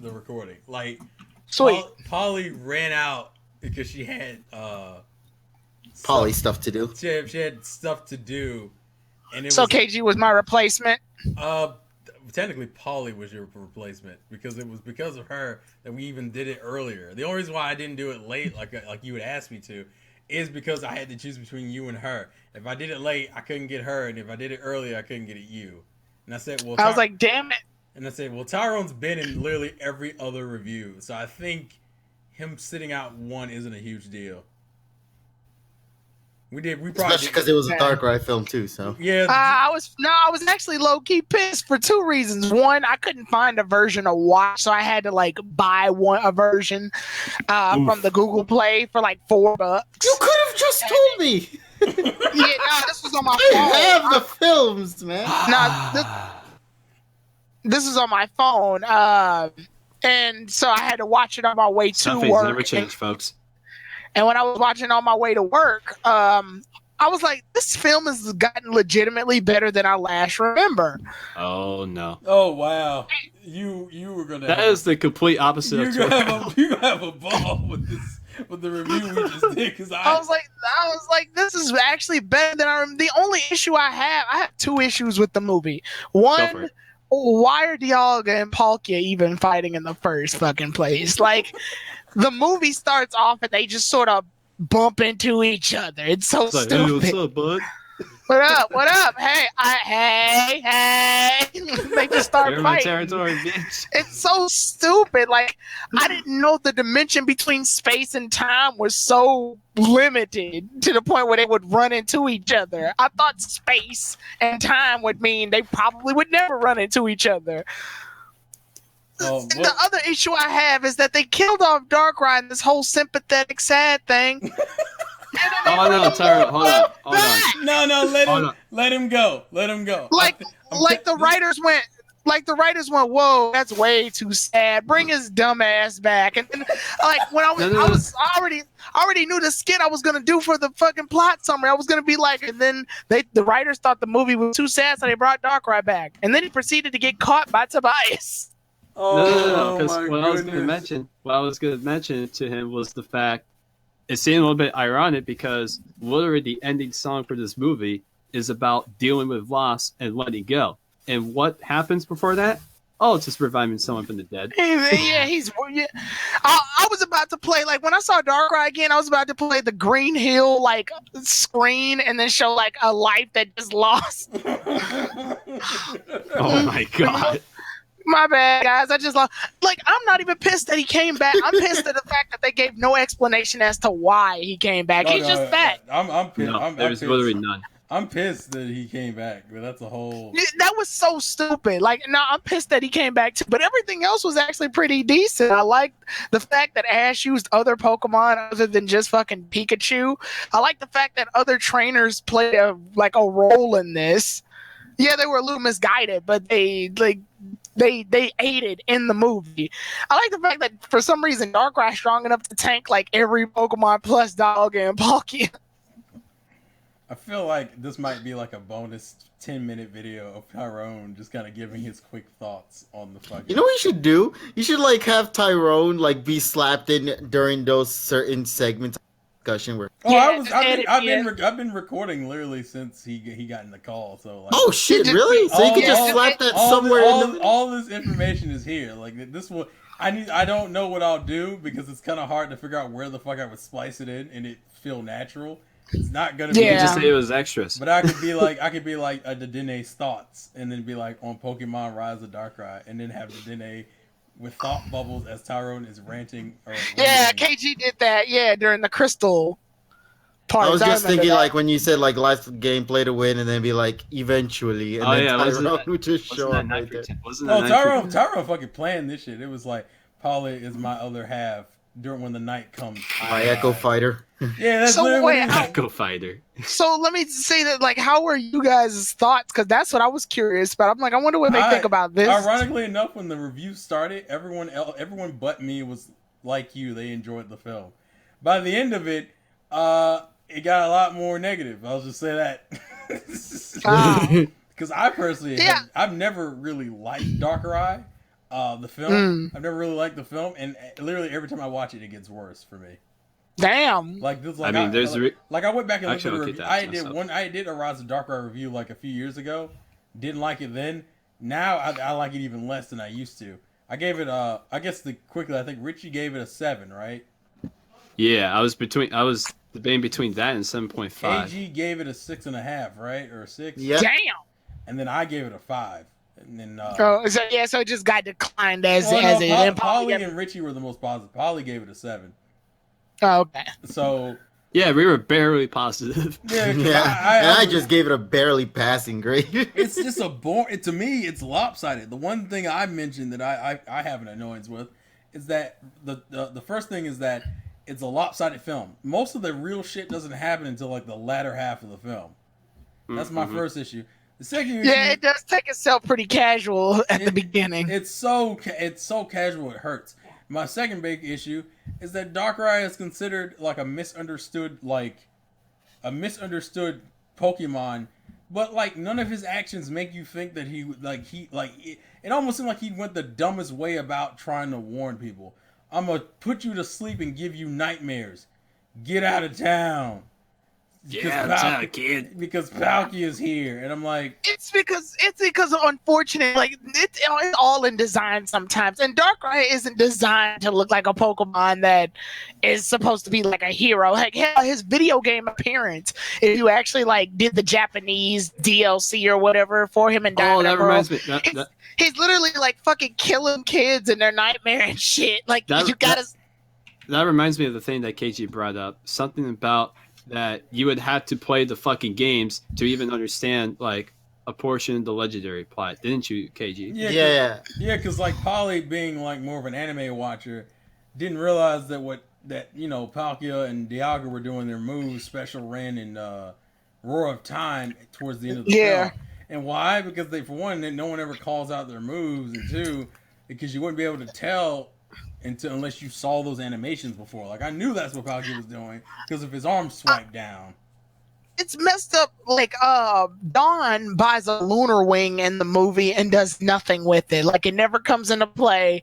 the recording. Like, Sweet. Polly ran out because she had Polly stuff to do. She had stuff to do, and it So was KG was my replacement. technically Polly was your replacement because it was because of her that we even did it earlier. The only reason why I didn't do it late, like you would ask me to, is because I had to choose between you and her. If I did it late, I couldn't get her, and if I did it earlier, I couldn't get at you. And I said, well, I was like, damn it. And I said, well, Tyrone's been in literally every other review, so I think him sitting out one isn't a huge deal. We probably Especially because it was a Darkrai film too. So yeah, I was actually low key pissed for two reasons. One, I couldn't find a version to watch, so I had to like buy a version from the Google Play for like $4. you could have just told me. Yeah, no, this was on my I phone. have the films, man. This is on my phone, and so I had to watch it on my way to Some things work. never change, folks. And when I was watching on my way to work, I was like, this film has gotten legitimately better than I last remember. Oh no! Oh wow! You were gonna. That is the complete opposite of you're gonna have a ball with this with the review we just did because I was like, this is actually better than I remember. The only issue I have two issues with the movie. One, why are Dialga and Palkia even fighting in the first fucking place? Like, the movie starts off and they just sort of bump into each other. It's so stupid. Hey, what's up, bud? What up? What up? Hey, hey. They just start You're in my fighting. territory, bitch. It's so stupid. Like, I didn't know the dimension between space and time was so limited to the point where they would run into each other. I thought space and time would mean they probably would never run into each other. The other issue I have is that they killed off Darkrai in this whole sympathetic sad thing. Oh no, Tyro, hold on. No, let him go. Like the writers went, whoa, that's way too sad. Bring his dumb ass back. And then, like, when I already knew the skit I was gonna do for the fucking plot summary. I was gonna be like, and then the writers thought the movie was too sad, so they brought Darkrai back. And then he proceeded to get caught by Tobias. No. Because what I was gonna mention to him was the fact it seemed a little bit ironic because literally the ending song for this movie is about dealing with loss and letting go. And what happens before that? Oh, it's just reviving someone from the dead. Yeah, I was about to play, like, when I saw Darkrai again, I was about to play the Green Hill, like, screen and then show, like, a life that just lost. Oh my god. My bad, guys. I just like, I'm not even pissed that he came back. I'm pissed at the fact that they gave no explanation as to why he came back. He's just back. I'm pissed. No, there's literally none. I'm pissed that he came back, but that's a whole. That was so stupid. Like, no, I'm pissed that he came back too. But everything else was actually pretty decent. I like the fact that Ash used other Pokemon other than just fucking Pikachu. I like the fact that other trainers played a role in this. Yeah, they were a little misguided, but they aided in the movie. I like the fact that for some reason Darkrai's strong enough to tank like every Pokemon plus Dialga and Palkia. I feel like this might be like a bonus 10-minute video of Tyrone just kind of giving his quick thoughts on the fucking. You know what you should do? You should like have Tyrone like be slapped in during those certain segments of discussion where. I've been recording literally since he got in the call. So like. Oh shit! Really? So you can just slap that somewhere. All this information is here. Like this will. I don't know what I'll do because it's kind of hard to figure out where the fuck I would splice it in and it feel natural. It's not gonna be. You just say it was extras. But I could be like the Dene's thoughts, and then be like on Pokemon Rise of Darkrai, and then have the Dene with thought bubbles as Tyrone is ranting. KG did that. Yeah, during the Crystal part. I was just thinking like when you said like last gameplay to win, and then be like eventually, and Tyrone would just show up right there. Tyrone fucking planned this shit. It was like Polly is my other half. During when the night comes, my Echo Fighter. Yeah, that's Echo Fighter. So let me say that, like, how were you guys' thoughts? Because that's what I was curious about. I'm like, I wonder what they think about this. Ironically enough, when the review started, everyone but me was like you. They enjoyed the film. By the end of it, it got a lot more negative. I'll just say that. Because I personally, I've never really liked Darkrai. The film. I've never really liked the film, and literally every time I watch it, it gets worse for me. Damn. Like this, I mean, I went back and looked at the Actually, review. I did a Rise of Darkrai review like a few years ago. Didn't like it then. Now I like it even less than I used to. I gave it I think Richie gave it a 7, right? Yeah, I was debating between that and 7.5. KG gave it a 6.5, right, or a 6. Yeah. Damn. And then I gave it a 5. And then So it just got declined as it. Polly and Richie were the most positive. Polly gave it a 7. Oh, okay. So yeah, we were barely positive. Yeah, I just gave it a barely passing grade. It's just to me, it's lopsided. The one thing I mentioned that I have an annoyance with is that the first thing is that it's a lopsided film. Most of the real shit doesn't happen until like the latter half of the film. That's my first issue. The second issue, it does take itself pretty casual at the beginning. It's so casual it hurts. My second big issue is that Darkrai is considered like a misunderstood Pokemon, but like none of his actions make you think that it almost seemed like he went the dumbest way about trying to warn people. I'm gonna put you to sleep and give you nightmares. Get out of town. Yeah, kid. Because Palkia is here, and I'm like, it's because unfortunate, like it's all in design sometimes, and Darkrai isn't designed to look like a Pokemon that is supposed to be like a hero. Like hell, his video game appearance, if you actually like did the Japanese DLC or whatever for him and Diamond that Pearl, reminds me. He's literally like fucking killing kids in their nightmare and shit. Like that reminds me of the thing that KG brought up. Something about that you would have to play the fucking games to even understand like a portion of the legendary plot, didn't you, KG? Yeah. Because like Polly, being like more of an anime watcher, didn't realize that Palkia and Dialga were doing their moves, Special Ren and Roar of Time towards the end of the film. And why? Because for one, no one ever calls out their moves, and two, because you wouldn't be able to tell unless you saw those animations before. Like I knew that's what Palkia was doing because of his arm swipe down. It's messed up. Like Dawn buys a lunar wing in the movie and does nothing with it. Like it never comes into play.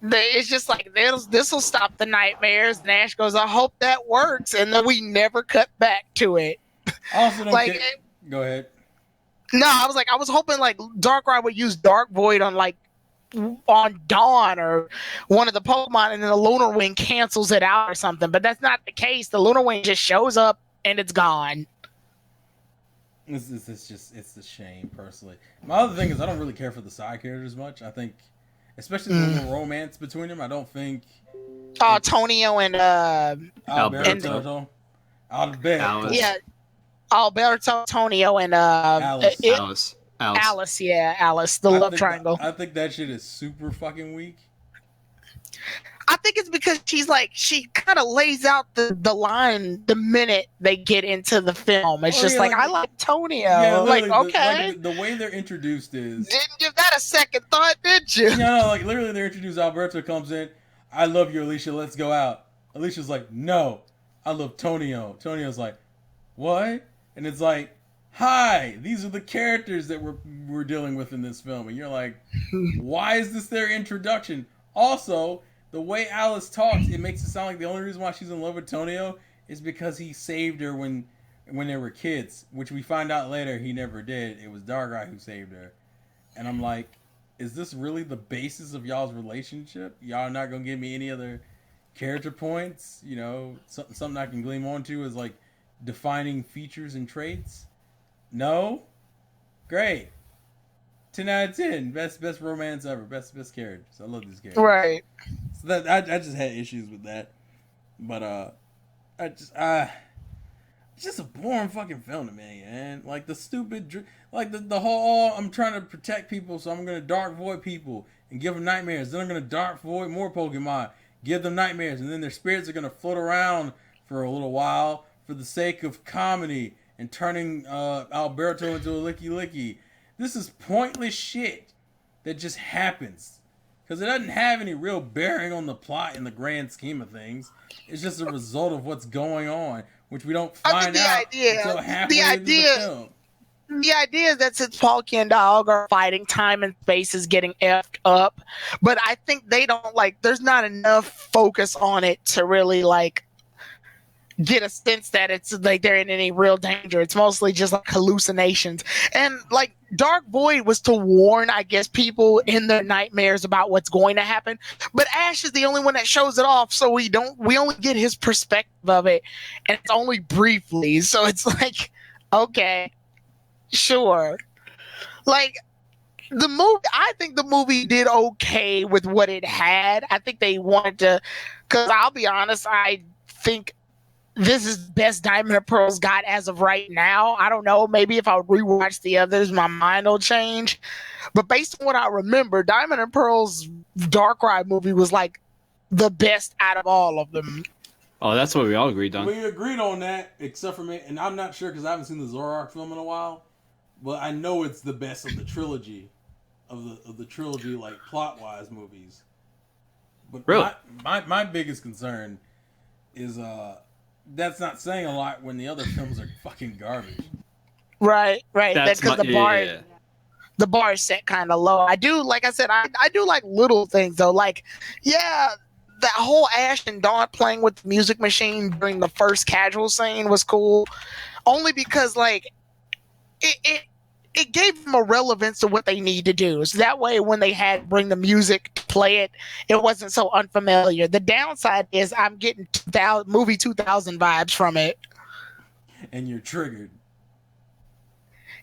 It's just like this will stop the nightmares. And Ash goes, I hope that works, and then we never cut back to it. Also, go ahead. No, I was hoping like Darkrai would use Dark Void on Dawn or one of the Pokemon, and then the Lunar Wing cancels it out or something. But that's not the case. The Lunar Wing just shows up and it's gone. It's a shame, personally. My other thing is I don't really care for the side characters much. I think, especially the little romance between them, I don't think. Tonio and Alberto. Yeah, Alberto, Tonio, and Alice, Alice, the love triangle. I think that shit is super fucking weak. I think it's because she kind of lays out the line the minute they get into the film. It's I like Tonio. Yeah, okay. The way they're introduced is... Didn't give that a second thought, did you? No, literally they're introduced. Alberto comes in. I love you, Alicia. Let's go out. Alicia's like, no, I love Tonio. Tonio's like, what? And it's like, hi, these are the characters that we're dealing with in this film. And you're like, why is this their introduction? Also, the way Alice talks, it makes it sound like the only reason why she's in love with Tonio is because he saved her when they were kids, which we find out later he never did. It was Darkrai who saved her. And I'm like, is this really the basis of y'all's relationship? Y'all not going to give me any other character points? Something I can gleam onto is like defining features and traits? No? Great. 10 out of 10. Best romance ever. Best characters. I love these characters. Right. So that I just had issues with that. But it's just a boring fucking film to me, man. Like the stupid, like the whole I'm trying to protect people, so I'm gonna dark void people and give them nightmares. Then I'm gonna dark void more Pokemon, give them nightmares, and then their spirits are gonna float around for a little while for the sake of comedy and turning Alberto into a licky. This is pointless shit that just happens. Because it doesn't have any real bearing on the plot in the grand scheme of things. It's just a result of what's going on, which we don't find out until halfway into the film. the idea is that since Palkia and Dialga are fighting, time and space is getting effed up. But I think they don't there's not enough focus on it to really get a sense that it's like they're in any real danger. It's mostly just like hallucinations. And Dark Void was to warn, I guess, people in their nightmares about what's going to happen. But Ash is the only one that shows it off, so we only get his perspective of it, and it's only briefly. So it's like, okay, sure. The movie, I think the movie did okay with what it had. I think they wanted to, because I'll be honest, I think this is the best Diamond and Pearl's got as of right now. I don't know. Maybe if I rewatch the others, my mind will change. But based on what I remember, Diamond and Pearl's Darkrai movie was the best out of all of them. Oh, that's what we all agreed on. We agreed on that, except for me, and I'm not sure because I haven't seen the Zoroark film in a while. But I know it's the best of the trilogy, of the trilogy plot wise movies. But really, my biggest concern is that's not saying a lot when the other films are fucking garbage. Right. That's because the bar is set kind of low. I do, like I said, I do like little things though. That whole Ash and Dawn playing with the music machine during the first casual scene was cool, only because it gave them a relevance to what they need to do. So that way, when they had to bring the music to play it, it wasn't so unfamiliar. The downside is I'm getting movie 2000 vibes from it. And you're triggered.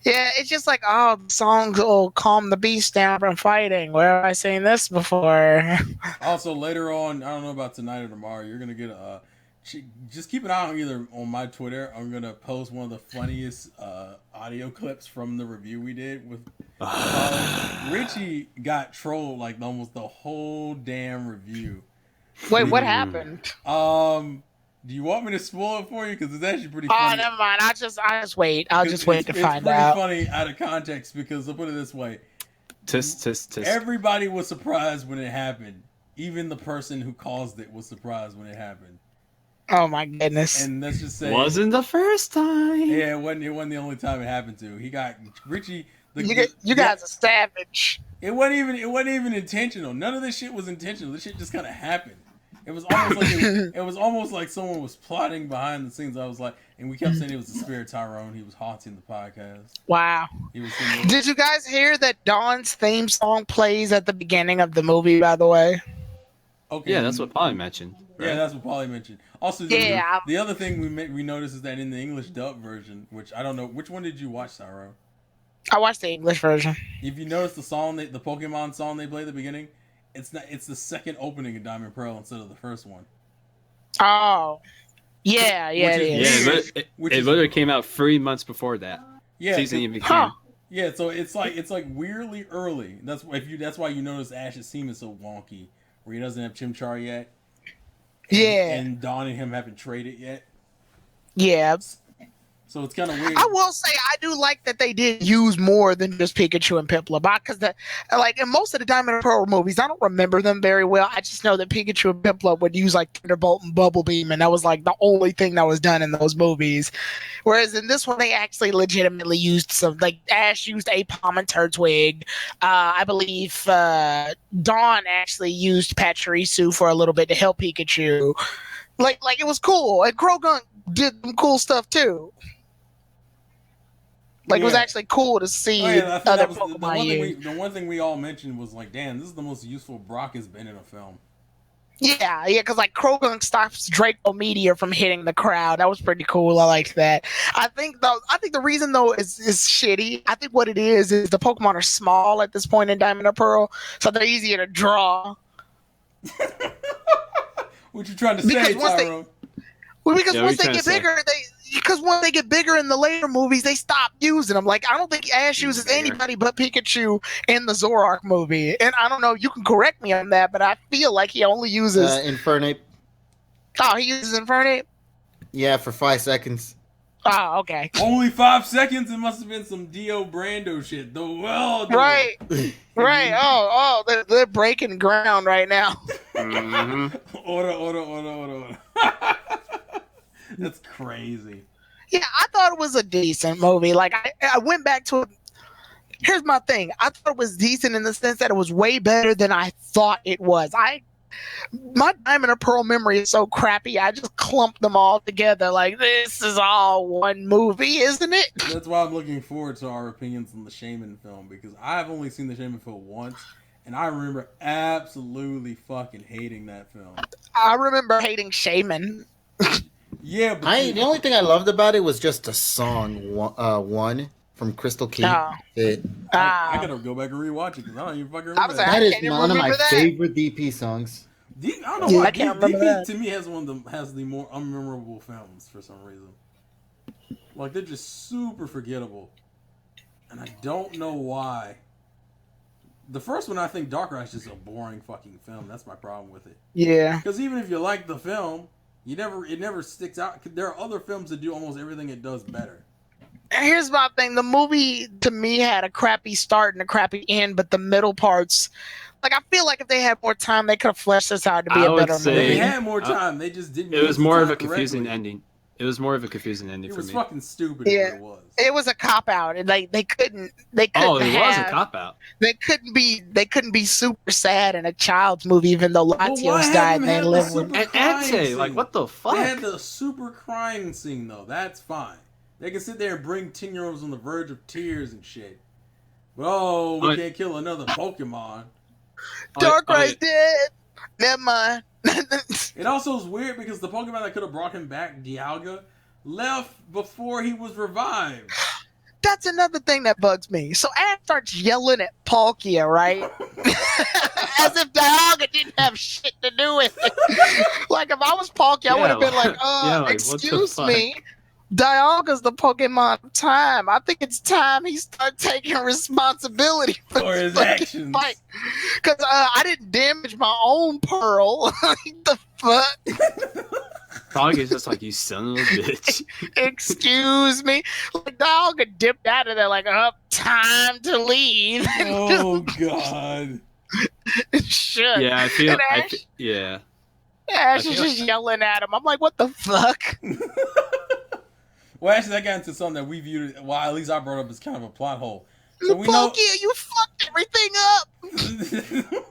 Yeah, it's just the songs will calm the beast down from fighting. Where have I seen this before? Also, later on, I don't know about tonight or tomorrow, you're going to get just keep an eye on either on my Twitter. I'm going to post one of the funniest audio clips from the review we did with Richie got trolled almost the whole damn review. Wait, what happened? Do you want me to spoil it for you? Because it's actually pretty funny. Oh, never mind. I'll just wait. I'll just wait to find It's out. pretty funny out of context because I'll put it this way. Tisk. Everybody was surprised when it happened. Even the person who caused it was surprised when it happened. Oh my goodness! And let's just say, wasn't the first time. Yeah, it wasn't the only time it happened to. He got Richie. You guys are savage. It wasn't even intentional. None of this shit was intentional. This shit just kind of happened. It was almost like it was almost like someone was plotting behind the scenes. I was like, and we kept saying it was the spirit Tyrone. He was haunting the podcast. Wow. Did you guys hear that Dawn's theme song plays at the beginning of the movie? By the way. Okay. Yeah, that's what Polly mentioned. Right? Yeah, that's what Polly mentioned. Also, the other thing we noticed is that in the English dub version, which I don't know, which one did you watch, Tyrone? I watched the English version. If you notice the song, the Pokemon song they play at the beginning, it's the second opening of Diamond and Pearl instead of the first one. Oh, yeah, it is. Yeah, it literally came out 3 months before that. Yeah, season even came. Yeah, so it's weirdly early. That's why you notice Ash's theme is so wonky, where he doesn't have Chimchar yet. And Dawn and him haven't traded yet. Yeah. So it's kind of weird. I will say I do like that they did use more than just Pikachu and Piplup, because in most of the Diamond and Pearl movies, I don't remember them very well. I just know that Pikachu and Piplup would use Thunderbolt and Bubble Beam, and that was the only thing that was done in those movies. Whereas in this one, they actually legitimately used some, Ash used Apom and Turtwig. I believe Dawn actually used Pachirisu for a little bit to help Pikachu. It was cool, and Croagunk did some cool stuff too. It was actually cool to see other Pokemon. The one thing we all mentioned was damn, this is the most useful Brock has been in a film. Yeah, because Croagunk stops Draco Meteor from hitting the crowd. That was pretty cool. I liked that. I think the reason though is shitty. I think what it is the Pokemon are small at this point in Diamond and Pearl, so they're easier to draw. What you trying to say, Tyrone? Because once they get bigger, when they get bigger in the later movies, they stop using them. I don't think Ash uses anybody but Pikachu in the Zoroark movie. And I don't know, you can correct me on that, but I feel like he only uses... Infernape. Oh, he uses Infernape? Yeah, for 5 seconds. Oh, okay. Only 5 seconds? It must have been some Dio Brando shit. Right. Right. Oh, they're breaking ground right now. Order. That's crazy. Yeah, I thought it was a decent movie. Like I went back to it. Here's my thing. I thought it was decent in the sense that it was way better than I thought it was. My Diamond and Pearl memory is so crappy. I just clumped them all together. Like, this is all one movie, isn't it? That's why I'm looking forward to our opinions on the Shaman film, because I've only seen the Shaman film once, and I remember absolutely fucking hating that film. I remember hating Shaman. Yeah, but the only thing I loved about it was just the song one from Crystal Key. Oh. I gotta go back and rewatch it because I don't even fucking remember was that. That is can't even one of my remember that. favorite DP songs. I don't know why I can't remember DP that. to me has has the more unmemorable films for some reason. Like, they're just super forgettable, and I don't know why. The first one, I think Darkrai is just a boring fucking film. That's my problem with it. Yeah. Because even if you like the film, it never sticks out. There are other films that do almost everything it does better. Here's my thing. The movie, to me, had a crappy start and a crappy end, but the middle parts, like, I feel like if they had more time, they could have fleshed this out to be I a would better say- movie. They had more time. They just didn't. It use was the more of time a confusing correctly. ending. It was more of a confusing ending It for was me. fucking stupid. Yeah. Is what it was. It was a cop out. Like they couldn't Oh, it was a have, cop out. they couldn't be super sad in a child's movie, even though But why Latios have died them and they have the lived with. super And crying Ante, like scene? what the fuck? They had the super crying scene though. That's fine. They can sit there and bring 10-year-olds on the verge of tears and shit. But we can't kill another Pokemon. Darkrai's dead. Never mind. It also is weird because the Pokemon that could have brought him back, Dialga, left before he was revived. That's another thing that bugs me. So Ash starts yelling at Palkia, right? As if Dialga didn't have shit to do with it. Like, if I was Palkia, I would have been like, what the excuse fuck? me. Dialga's the Pokemon of time. I think it's time he start taking responsibility For his actions. fight. Because I didn't damage my own Pearl. Like, the fuck? Dog is just like, you son of a bitch. Excuse me. Like, Dialga dipped out of there like, time to leave. Oh god. Shit. Yeah, I feel. And Ash, Yeah. Ash I is feel just yelling at him. I'm like, what the fuck? Well, actually, that got into something that we viewed. Well, at least I brought up as kind of a plot hole. So we Palkia, you fucked everything up.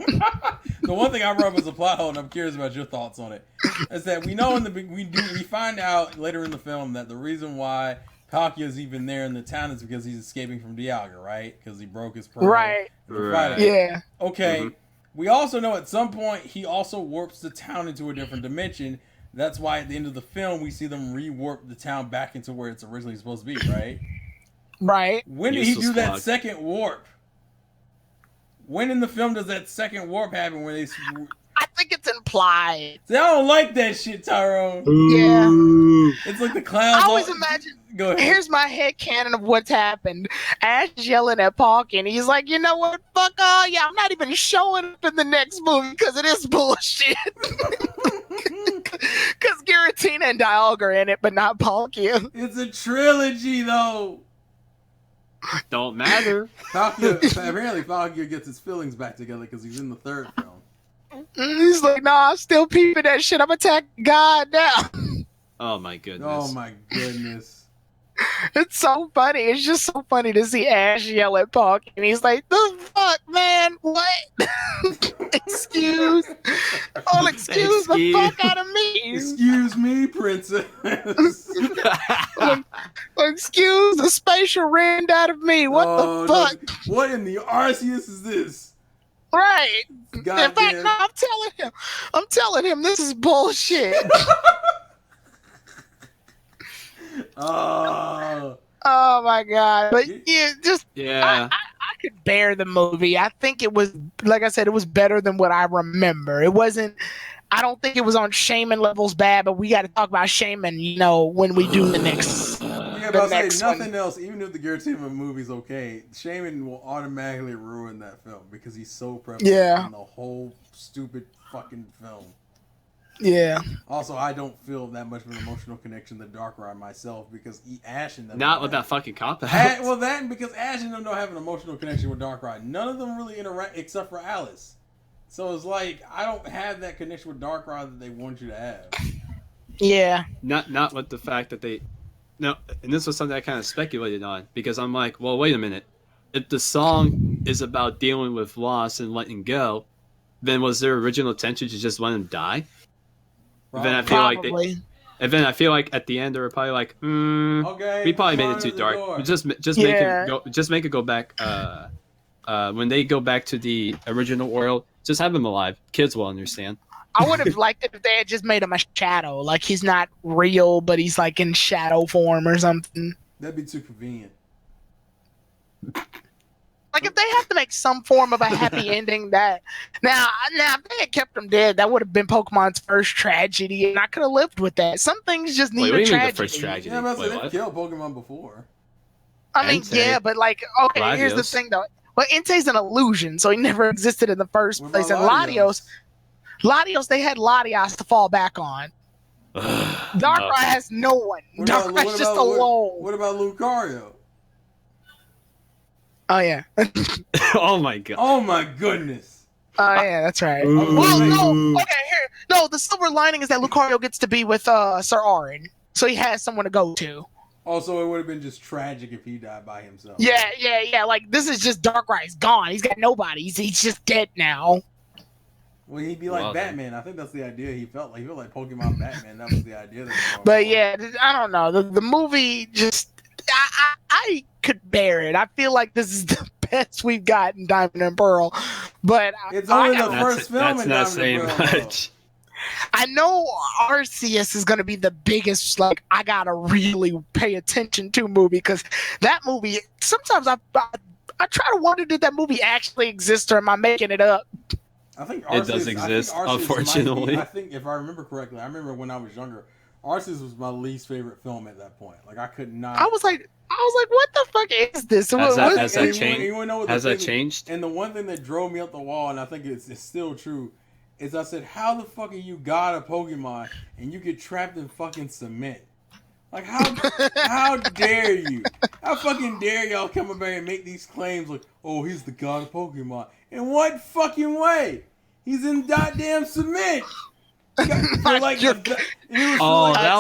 know. The one thing I brought up as a plot hole, and I'm curious about your thoughts on it, is that we know we find out later in the film that the reason why Palkia is even there in the town is because he's escaping from Dialga, right? Because he broke his pearl. Right. Yeah. Okay. Mhm. We also know at some point he also warps the town into a different dimension. That's why at the end of the film we see them rewarp the town back into where it's originally supposed to be, right? Right. When did he Useless do that plug. second warp? When in the film does that second warp happen where they... I think it's implied. See, I don't like that shit, Tyrone. Yeah. It's like the clowns... I always imagine... Go ahead. Here's my headcanon of what's happened. Ash yelling at Palkia, and he's like, you know what? Fuck all y'all. I'm not even showing up in the next movie because it is bullshit. Because Giratina and Dialga are in it, but not Palkia. It's a trilogy, though. Don't matter. Apparently Falcon gets his feelings back together because he's in the third film. He's like, nah, I'm still peeping that shit. I'm attacking God now. Oh my goodness. Oh my goodness. It's so funny. It's just so funny to see Ash yell at Palkia, and he's like, the fuck, man? What? Excuse the fuck out of me. Excuse me, princess. Excuse the spatial rand out of me. What the fuck? No. What in the Arceus is this? Right. Goddamn. In fact, no, I'm telling him this is bullshit. Oh my god. But Yeah. I could bear the movie. I think it was, like I said, it was better than what I remember. It wasn't, I don't think it was on Shaman levels bad, but we got to talk about Shaman, when we do the next. Yeah, but I'll say nothing else. Even if the Giratina movie's okay, Shaman will automatically ruin that film because he's so prevalent in the whole stupid fucking film. Yeah. Also, I don't feel that much of an emotional connection to Darkrai myself because Ash and them Not with that fucking cop out. Well, that and because Ash and them don't have an emotional connection with Darkrai. None of them really interact except for Alice. So it's like I don't have that connection with Darkrai that they want you to have. Yeah. Not with the fact that they No, and this was something I kind of speculated on because I'm like, well, wait a minute. If the song is about dealing with loss and letting go, then was their original intention to just let him die? Then I feel Probably. like and then I feel like at the end they were probably like, Okay, we probably made it too dark. Just make it go back. When they go back to the original world, just have him alive. Kids will understand. I would have liked it if they had just made him a shadow. Like, he's not real, but he's like in shadow form or something. That'd be too convenient. Like, if they have to make some form of a happy ending, that now if they had kept him dead, that would have been Pokemon's first tragedy, and I could have lived with that. Some things just need a tragedy. The first tragedy? Yeah, but they've killed Pokemon before. I mean, Entei. yeah, but like, okay, Latios. Here's the thing though. Well, Entei's an illusion, so he never existed in the first What place. about And Latios, they had Latios to fall back on. Darkrai has no one. Darkrai's just alone. What about Lucario? Oh yeah. Oh my god. Oh my goodness. Oh yeah, that's right. Ooh. Well, no, okay, here. No, the silver lining is that Lucario gets to be with Sir Auron, so he has someone to go to. Also, it would have been just tragic if he died by himself. Yeah. Like, this is just Darkrai's gone. He's got nobody. He's just dead now. Well, he'd be like Batman. I think that's the idea. He felt like Pokemon Batman. That was the idea. But yeah, I don't know. The movie just, I could bear it. I feel like this is the best we've got in Diamond and Pearl. But it's only the first film in That's not Diamond saying and Pearl. much. I know Arceus is going to be the biggest, like, I got to really pay attention to movie, because that movie, sometimes I try to wonder, did that movie actually exist, or am I making it up? I think It does exist, unfortunately. I think, if I remember correctly, I remember when I was younger, Arceus was my least favorite film at that point. Like, I could not. I was like, what the fuck is this? Has that changed? Has that changed? And the one thing that drove me up the wall, and I think it's still true, is I said, how the fuck are you God of Pokemon and you get trapped in fucking cement? Like, how dare you? How fucking dare y'all come up here and make these claims like, oh, he's the God of Pokemon. In what fucking way? He's in goddamn cement. That'll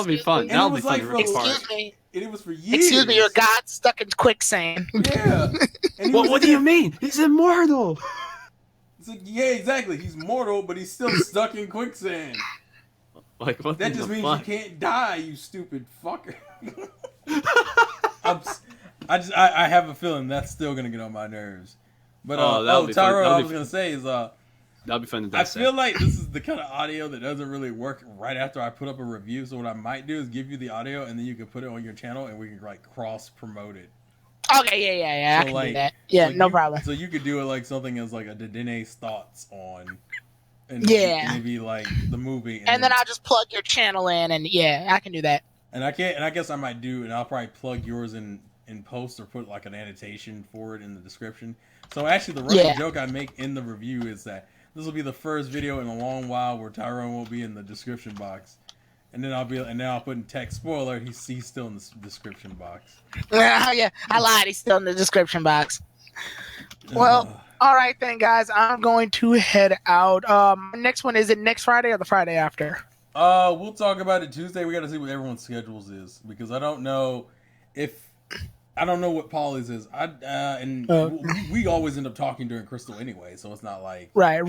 be fun. That'll be fun. Excuse me. And it was for years. Excuse me, your God stuck in quicksand. Yeah. What do you mean? He's immortal. It's like, yeah, exactly. He's mortal, but he's still stuck in quicksand. Like, what that just means fuck? You can't die, you stupid fucker. I have a feeling that's still gonna get on my nerves. But Tyro, I was gonna say is that'll be fun to dissect. I feel like this is the kind of audio that doesn't really work right after I put up a review. So what I might do is give you the audio, and then you can put it on your channel, and we can like cross promote it. Okay, yeah. So I can do that. Yeah, no problem. So you could do it like something as like a Dedene's thoughts on. And maybe like the movie, and then I'll just plug your channel in, and yeah, I can do that. And I guess I might do, and I'll probably plug yours in post or put like an annotation for it in the description. So actually, the running joke I make in the review is that this will be the first video in a long while where Tyrone won't be in the description box, and then I'll put in text spoiler. He's still in the description box. Yeah, I lied. He's still in the description box. Well. All right, then, guys. I'm going to head out. Next one, is it next Friday or the Friday after? We'll talk about it Tuesday. We got to see what everyone's schedules is, because I don't know what Polly's is. We always end up talking during Crystal anyway, so it's not like right.